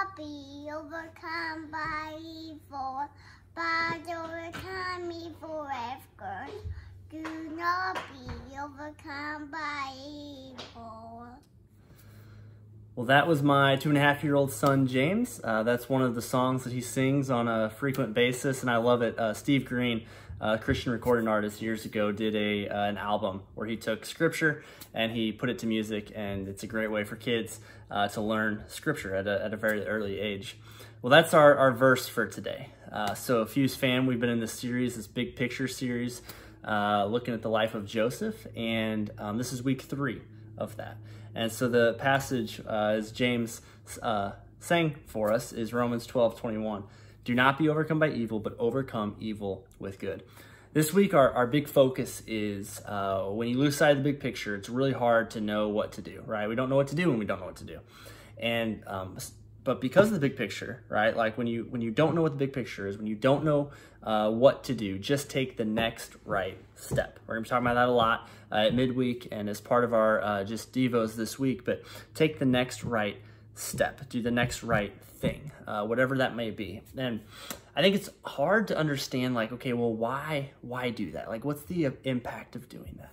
not be overcome by evil, but overcome evil with good. Do not be overcome by evil. Well, that was my 2.5-year-old son, James. That's one of the songs that he sings on a frequent basis, and I love it. Steve Green, a Christian recording artist years ago, did an album where he took scripture and he put it to music, and it's a great way for kids to learn scripture at a very early age. Well, that's our verse for today. So Fuse fam, we've been in this series, this big picture series, looking at the life of Joseph, and this is week 3 of that. And so the passage, as James sang for us, is Romans 12:21. Do not be overcome by evil, but overcome evil with good. This week, our big focus is when you lose sight of the big picture, it's really hard to know what to do, right? We don't know what to do when we don't know what to do. And but because of the big picture, right? Like when you don't know what the big picture is, when you don't know what to do, just take the next right step. We're gonna be talking about that a lot at midweek and as part of our just Devos this week, but take the next right step, do the next right thing, whatever that may be. And I think it's hard to understand, like, okay, well, why do that? Like, what's the impact of doing that?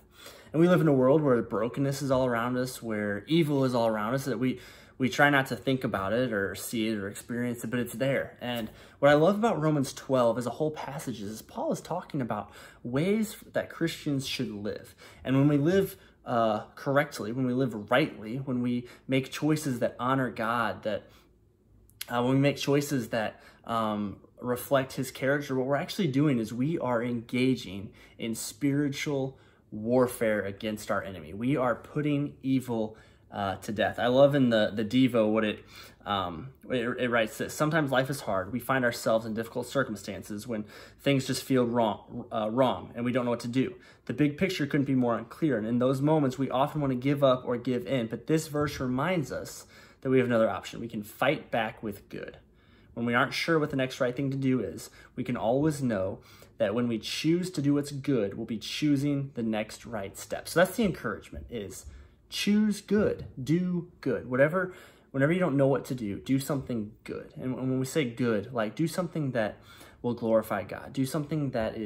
And we live in a world where brokenness is all around us, where evil is all around us, that we try not to think about it or see it or experience it, but it's there. And what I love about Romans 12 as a whole passage is Paul is talking about ways that Christians should live. And when we live correctly, when we live rightly, when we make choices that honor God, that when we make choices that reflect his character, what we're actually doing is we are engaging in spiritual warfare against our enemy. We are putting evil to death. I love in the Devo what it writes this: sometimes life is hard. We find ourselves in difficult circumstances when things just feel wrong and we don't know what to do. The big picture couldn't be more unclear, and in those moments we often want to give up or give in, but this verse reminds us that we have another option. We can fight back with good. When we aren't sure what the next right thing to do is, we can always know that when we choose to do what's good, we'll be choosing the next right step. So that's the encouragement, is choose good, do good. Whenever you don't know what to do something good. And when we say good, like do something that will glorify God. Do something that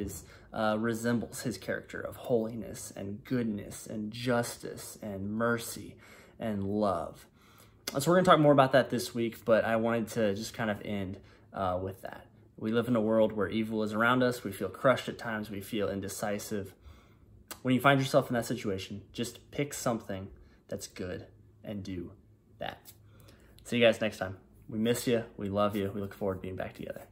resembles his character of holiness and goodness and justice and mercy and love. So we're going to talk more about that this week, but I wanted to just kind of end with that. We live in a world where evil is around us. We feel crushed at times. We feel indecisive. When you find yourself in that situation, just pick something that's good and do that. See you guys next time. We miss you. We love you. We look forward to being back together.